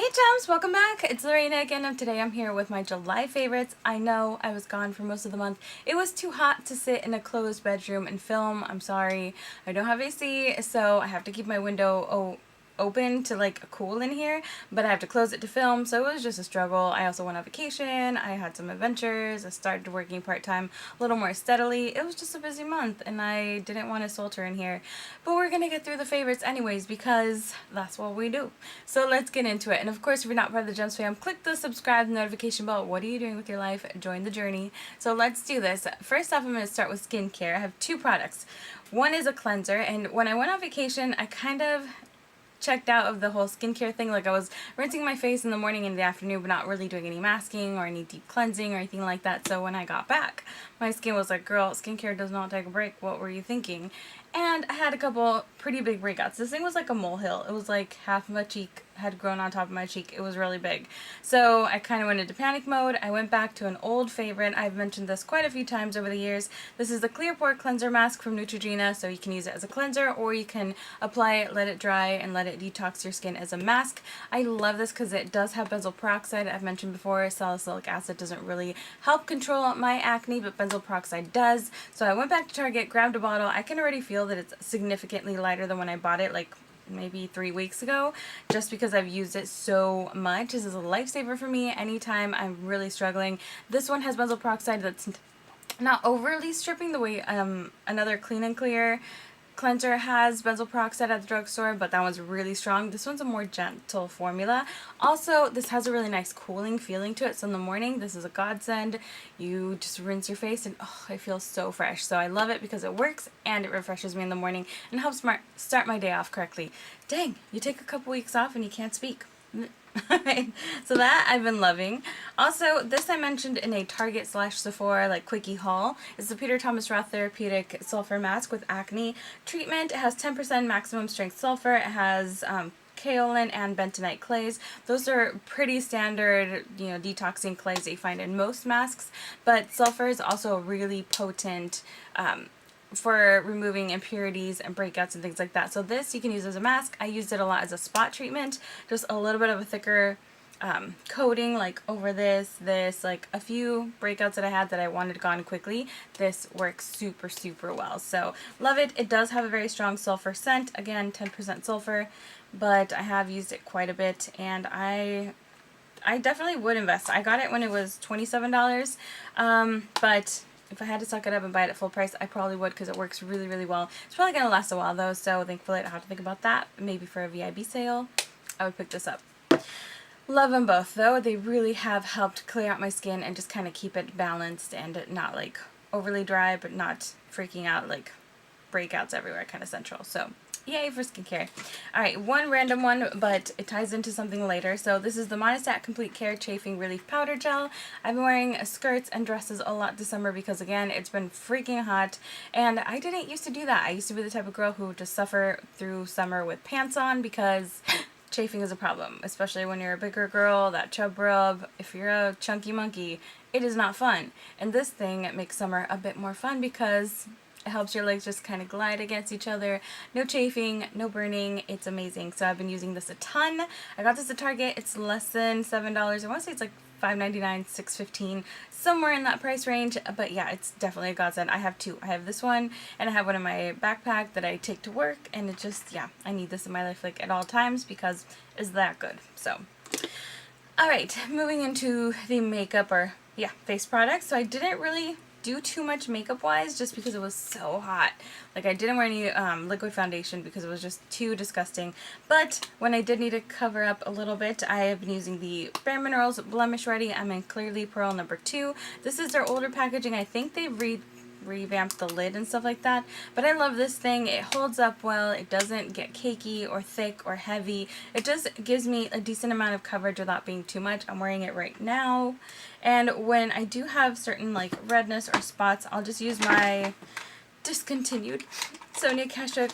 Hey Gems, welcome back. It's Lorena again, and today I'm here with my July favorites. I know I was gone for most of the month. It was too hot to sit in a closed bedroom and film. I'm sorry. I don't have AC, so I have to keep my window open to like cool in here, but I have to close it to film, so it was just a struggle. I also went on vacation, I had some adventures, I started working part-time a little more steadily. It was just a busy month and I didn't want to swelter in here, but we're gonna get through the favorites anyways because that's what we do. So let's get into it. And of course, if you're not part of the Gems fam, click the subscribe notification bell. What are you doing with your life? Join the journey. So let's do this. First off, I'm going to start with skincare. I have two products. One is a cleanser, and when I went on vacation, I kind of checked out of the whole skincare thing. Like, I was rinsing my face in the morning and the afternoon, but not really doing any masking or any deep cleansing or anything like that. So when I got back, my skin was like, girl, skincare does not take a break. What were you thinking? And I had a couple pretty big breakouts. This thing was like a molehill. It was like half of my cheek had grown on top of my cheek. It was really big. So I kind of went into panic mode. I went back to an old favorite. I've mentioned this quite a few times over the years. This is the Clear Pore Cleanser Mask from Neutrogena. So you can use it as a cleanser, or you can apply it, let it dry, and let it detox your skin as a mask. I love this because it does have benzoyl peroxide. I've mentioned before, salicylic acid doesn't really help control my acne, but benzoyl peroxide does. So I went back to Target, grabbed a bottle. I can already feel that it's significantly lighter than when I bought it like maybe 3 weeks ago, just because I've used it so much. This is a lifesaver for me anytime I'm really struggling. This one has benzoyl peroxide that's not overly stripping the way another Clean and Clear cleanser has benzoyl peroxide at the drugstore, but that one's really strong. This one's a more gentle formula. Also, this has a really nice cooling feeling to it, so in the morning, this is a godsend. You just rinse your face and oh, I feel so fresh. So I love it because it works and it refreshes me in the morning and helps start my day off correctly. Dang, you take a couple weeks off and you can't speak. Alright, so that I've been loving. Also, this I mentioned in a Target / Sephora like quickie haul. It's the Peter Thomas Roth Therapeutic Sulfur Mask with Acne Treatment. It has 10% maximum strength sulfur. It has kaolin and bentonite clays. Those are pretty standard, detoxing clays that you find in most masks, but sulfur is also a really potent for removing impurities and breakouts and things like that. So this you can use as a mask. I used it a lot as a spot treatment, just a little bit of a thicker coating like over this, like a few breakouts that I had that I wanted gone quickly. This works super, super well. So love it. It does have a very strong sulfur scent. Again, 10% sulfur, but I have used it quite a bit and I definitely would invest. I got it when it was $27, but if I had to suck it up and buy it at full price, I probably would because it works really, really well. It's probably going to last a while though, so thankfully I don't have to think about that. Maybe for a VIB sale, I would pick this up. Love them both though. They really have helped clear out my skin and just kind of keep it balanced and not like overly dry, but not freaking out like breakouts everywhere, kind of central. So yay for skincare. Alright, one random one, but it ties into something later. So this is the Monistat Complete Care Chafing Relief Powder Gel. I've been wearing skirts and dresses a lot this summer because, again, it's been freaking hot. And I didn't used to do that. I used to be the type of girl who would just suffer through summer with pants on because chafing is a problem, especially when you're a bigger girl, that chub rub. If you're a chunky monkey, it is not fun. And this thing makes summer a bit more fun because it helps your legs just kind of glide against each other. No chafing, no burning. It's amazing. So I've been using this a ton. I got this at Target. It's less than $7. I want to say it's like $5.99, $6.15, somewhere in that price range. But yeah, it's definitely a godsend. I have two. I have this one and I have one in my backpack that I take to work. And it just, yeah, I need this in my life like at all times because it's that good. So, alright, moving into the makeup or, yeah, face products. So I didn't really do too much makeup wise just because it was so hot. Like I didn't wear any liquid foundation because it was just too disgusting. But when I did need to cover up a little bit, I have been using the Bare Minerals Blemish Ready. I'm in Clearly Pearl number 2. This is their older packaging. I think they've revamped the lid and stuff like that, but I love this thing. It holds up well. It doesn't get cakey or thick or heavy. It just gives me a decent amount of coverage without being too much. I'm wearing it right now, and when I do have certain like redness or spots, I'll just use my discontinued Sonia Kashuk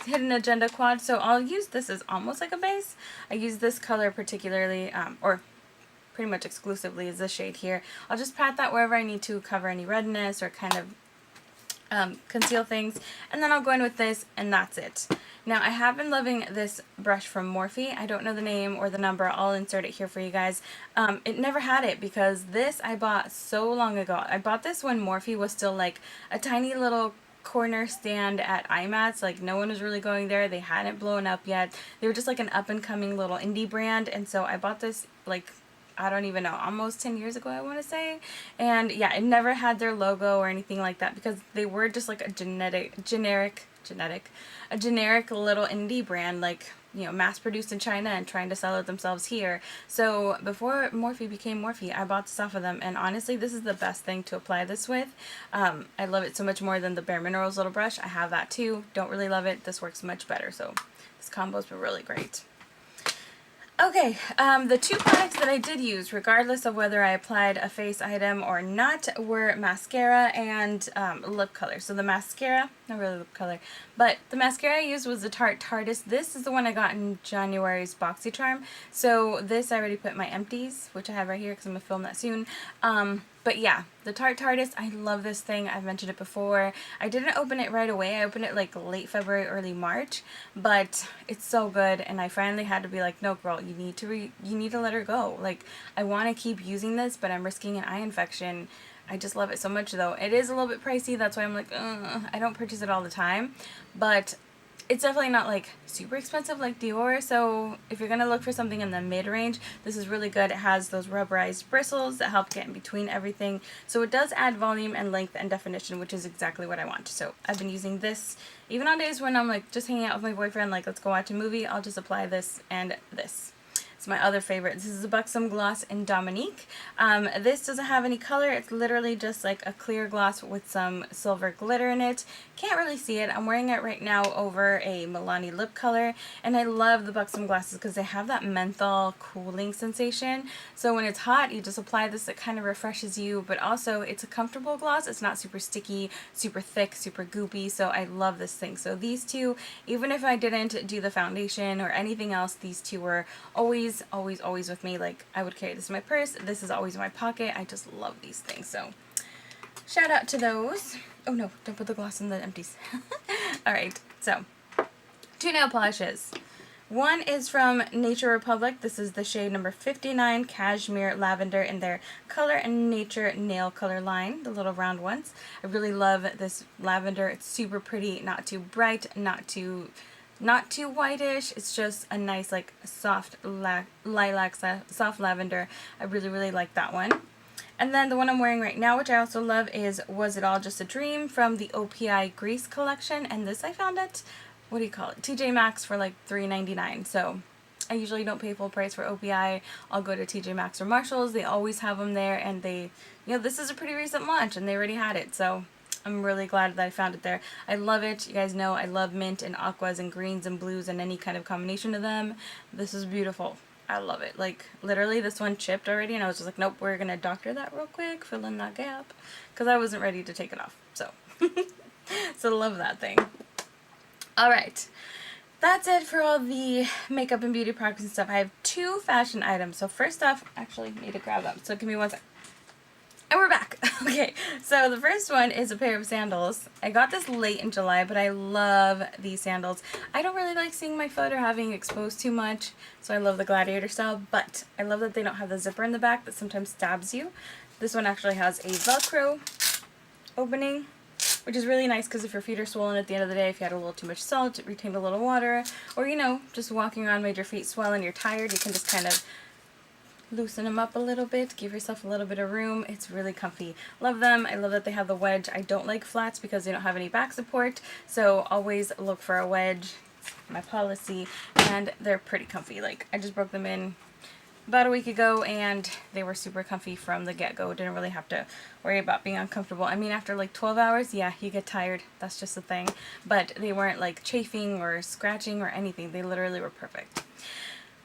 Hidden Agenda Quad. So I'll use this as almost like a base. I use this color particularly, or pretty much exclusively, is this shade here. I'll just pat that wherever I need to cover any redness or kind of conceal things, and then I'll go in with this, and that's it. Now, I have been loving this brush from Morphe. I don't know the name or the number. I'll insert it here for you guys. It never had it because this I bought so long ago. I bought this when Morphe was still like a tiny little corner stand at IMATs. Like, no one was really going there. They hadn't blown up yet. They were just like an up-and-coming little indie brand, and so I bought this like, I don't even know, almost 10 years ago, I want to say. And yeah, it never had their logo or anything like that because they were just like a generic little indie brand, like, you know, mass produced in China and trying to sell it themselves here. So before Morphe became Morphe, I bought this off of them, and honestly, this is the best thing to apply this with. I love it so much more than the Bare Minerals little brush. I have that too. Don't really love it. This works much better. So this combo's been really great. Okay, the two products that I did use, regardless of whether I applied a face item or not, were mascara and lip color. So the mascara, not really lip color, but the mascara I used was the Tarte Tarteist. This is the one I got in January's BoxyCharm. So this I already put in my empties, which I have right here because I'm going to film that soon. But yeah, the Tarte Tarteist, I love this thing. I've mentioned it before. I didn't open it right away. I opened it like late February, early March, but it's so good, and I finally had to be like, no girl, you need to let her go. Like, I want to keep using this, but I'm risking an eye infection. I just love it so much though. It is a little bit pricey, that's why I'm like, I don't purchase it all the time, but it's definitely not like super expensive like Dior, so if you're going to look for something in the mid-range, this is really good. It has those rubberized bristles that help get in between everything, so it does add volume and length and definition, which is exactly what I want. So I've been using this even on days when I'm like just hanging out with my boyfriend, like let's go watch a movie. I'll just apply this and this. It's my other favorite. This is a Buxom Gloss in Dominique. This doesn't have any color. It's literally just like a clear gloss with some silver glitter in it. Can't really see it. I'm wearing it right now over a Milani lip color, and I love the Buxom glosses because they have that menthol cooling sensation. So when it's hot, you just apply this. It kind of refreshes you, but also it's a comfortable gloss. It's not super sticky, super thick, super goopy, so I love this thing. So these two, even if I didn't do the foundation or anything else, these two were always with me. Like, I would carry this in my purse. This is always in my pocket. I just love these things. So shout out to those. Oh no, don't put the gloss in the empties. Alright, so 2 nail polishes. One is from Nature Republic. This is the shade number 59, Cashmere Lavender, in their Color and Nature nail color line, the little round ones. I really love this lavender. It's super pretty, not too bright, not too whitish. It's just a nice, like, soft lilac, soft lavender. I really like that one. And then the one I'm wearing right now, which I also love, is Was It All Just a Dream from the OPI Grease collection. And this I found at, what do you call it, TJ Maxx for like $3.99. So I usually don't pay full price for OPI. I'll go to TJ Maxx or Marshalls. They always have them there, and they, you know, this is a pretty recent launch and they already had it. So I'm really glad that I found it there. I love it. You guys know I love mint and aquas and greens and blues and any kind of combination of them. This is beautiful. I love it. Like, literally, this one chipped already, and I was just like, nope, we're going to doctor that real quick, fill in that gap, because I wasn't ready to take it off. So, so love that thing. Alright. That's it for all the makeup and beauty products and stuff. I have 2 fashion items. So first off, actually need to grab them. So give me one sec. And we're back. Okay, so the first one is a pair of sandals. I got this late in July, but I love these sandals. I don't really like seeing my foot or having exposed too much, so I love the gladiator style, but I love that they don't have the zipper in the back that sometimes stabs you. This one actually has a Velcro opening, which is really nice because if your feet are swollen at the end of the day, if you had a little too much salt, it retained a little water, or, you know, just walking around made your feet swell and you're tired, you can just kind of loosen them up a little bit, give yourself a little bit of room. It's really comfy. Love them. I love that they have the wedge. I don't like flats because they don't have any back support, so always look for a wedge. My policy. And they're pretty comfy. Like, I just broke them in about a week ago, and they were super comfy from the get-go. Didn't really have to worry about being uncomfortable. I mean, after like 12 hours, yeah, you get tired. That's just the thing. But they weren't like chafing or scratching or anything. They literally were perfect.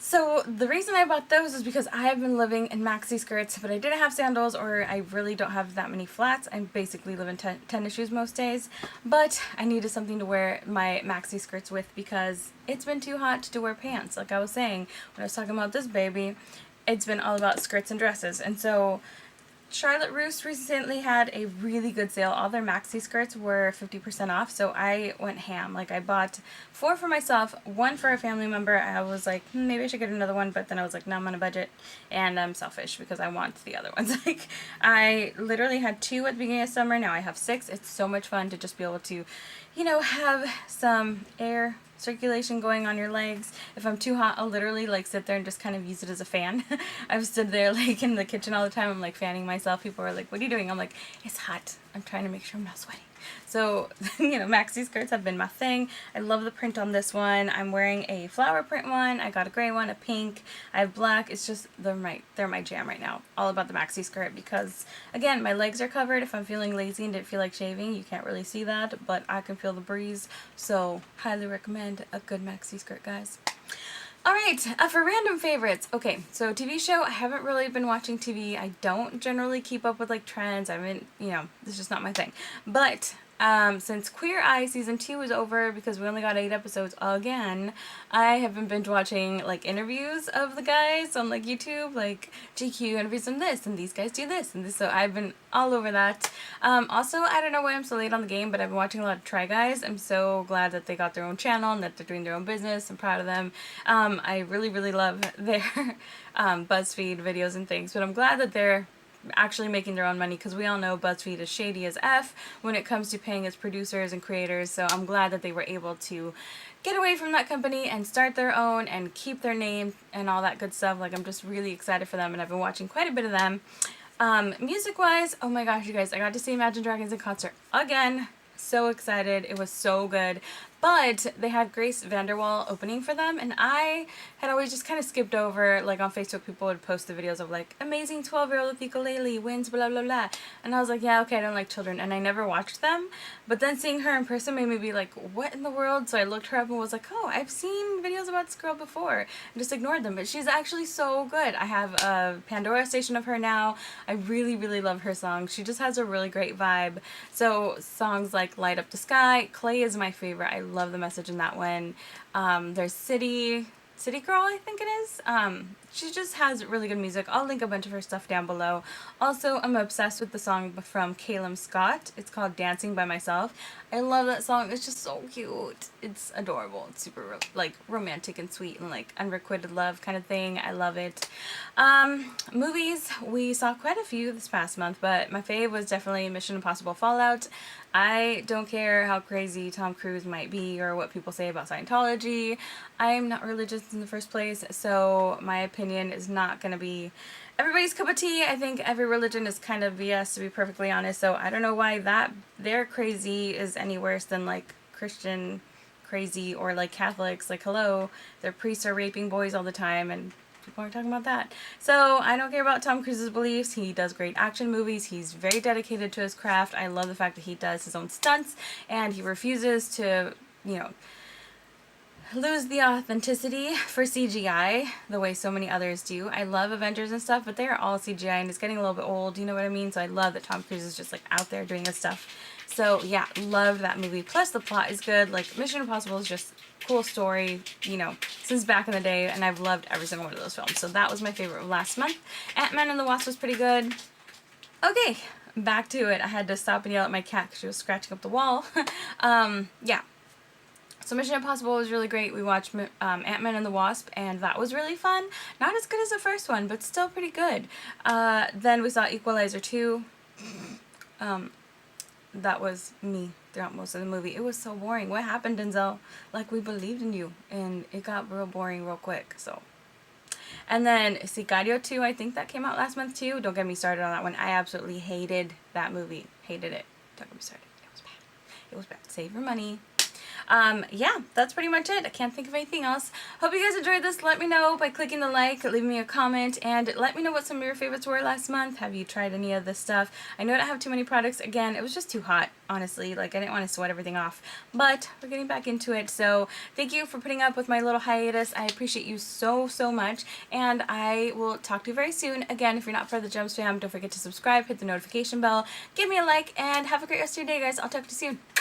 So the reason I bought those is because I have been living in maxi skirts, but I didn't have sandals, or I really don't have that many flats. I basically live in tennis shoes most days, but I needed something to wear my maxi skirts with because it's been too hot to wear pants. Like I was saying when I was talking about this baby, it's been all about skirts and dresses, and so Charlotte Russe recently had a really good sale. All their maxi skirts were 50% off, so I went ham. Like, I bought 4 for myself, 1 for a family member. I was like, maybe I should get another one, but then I was like, no, I'm on a budget, and I'm selfish because I want the other ones. Like, I literally had 2 at the beginning of summer, now I have 6. It's so much fun to just be able to, you know, have some air circulation going on your legs. If I'm too hot, I'll literally like sit there and just kind of use it as a fan. I've stood there like in the kitchen all the time. I'm like fanning myself. People are like, what are you doing? I'm like, it's hot. I'm trying to make sure I'm not sweating. So, you know, maxi skirts have been my thing. I love the print on this one. I'm wearing a flower print one. I got a gray one, a pink. I have black. It's just, they're my jam right now. All about the maxi skirt because, again, my legs are covered. If I'm feeling lazy and didn't feel like shaving, you can't really see that, but I can feel the breeze. So, highly recommend a good maxi skirt, guys. Alright, for random favorites. Okay, so TV show, I haven't really been watching TV. I don't generally keep up with like trends. I haven't, you know, it's just not my thing. But since Queer Eye season 2 is over because we only got 8 episodes again, I have been binge watching like interviews of the guys on like YouTube, like GQ interviews on this, and these guys do this, and this. So I've been all over that. Also, I don't know why I'm so late on the game, but I've been watching a lot of Try Guys. I'm so glad that they got their own channel and that they're doing their own business. I'm proud of them. I really, really love their BuzzFeed videos and things, but I'm glad that they're actually making their own money because we all know BuzzFeed is shady as F when it comes to paying its producers and creators, so I'm glad that they were able to get away from that company and start their own and keep their name and all that good stuff. Like, I'm just really excited for them, and I've been watching quite a bit of them. Music-wise, oh my gosh, you guys, I got to see Imagine Dragons in concert again. So excited. It was so good. But they had Grace VanderWaal opening for them, and I had always just kind of skipped over, like on Facebook people would post the videos of like, amazing 12-year-old with ukulele wins blah blah blah, and I was like, yeah, okay, I don't like children, and I never watched them. But then seeing her in person made me be like, what in the world? So I looked her up and was like, oh, I've seen videos about this girl before, and just ignored them, but she's actually so good. I have a Pandora station of her now. I really, really love her songs. She just has a really great vibe. So songs like Light Up the Sky, Clay is my favorite. I love the message in that one. There's City Girl, I think it is. She just has really good music. I'll link a bunch of her stuff down below. Also, I'm obsessed with the song from Callum Scott. It's called Dancing by Myself. I love that song. It's just so cute. It's adorable. It's super like romantic and sweet and like unrequited love kind of thing. I love it. Movies, we saw quite a few this past month, but my fave was definitely Mission Impossible Fallout. I don't care how crazy Tom Cruise might be or what people say about Scientology. I'm not religious in the first place, so my opinion is not going to be everybody's cup of tea. I think every religion is kind of BS, to be perfectly honest, so I don't know why their crazy is any worse than like Christian crazy or like Catholics. Like, hello, their priests are raping boys all the time and people aren't talking about that. So I don't care about Tom Cruise's beliefs. He does great action movies. He's very dedicated to his craft. I love the fact that he does his own stunts and he refuses to, you know, lose the authenticity for CGI the way so many others do. I love Avengers and stuff, but they are all CGI and it's getting a little bit old, you know what I mean? So I love that Tom Cruise is just like out there doing his stuff. So yeah, love that movie. Plus the plot is good. Like, Mission Impossible is just cool story, you know, since back in the day, and I've loved every single one of those films. So that was my favorite of last month. Ant-Man and the Wasp was pretty good. Okay, back to it. I had to stop and yell at my cat because she was scratching up the wall. Yeah. So Mission Impossible was really great. We watched Ant-Man and the Wasp, and that was really fun. Not as good as the first one, but still pretty good. Then we saw Equalizer 2. That was me throughout most of the movie. It was so boring. What happened, Denzel? Like, we believed in you, and it got real boring real quick, so. And then Sicario 2, I think that came out last month too. Don't get me started on that one. I absolutely hated that movie. Hated it. Don't get me started. It was bad. It was bad. Save your money. Yeah, that's pretty much it. I can't think of anything else. Hope you guys enjoyed this. Let me know by clicking the like, leaving me a comment, and let me know what some of your favorites were last month. Have you tried any of this stuff? I know I don't have too many products. Again, it was just too hot, honestly. Like, I didn't want to sweat everything off, but we're getting back into it. So thank you for putting up with my little hiatus. I appreciate you so, so much, and I will talk to you very soon. Again, if you're not part of the Gems fam, don't forget to subscribe, hit the notification bell, give me a like, and have a great rest of your day, guys. I'll talk to you soon.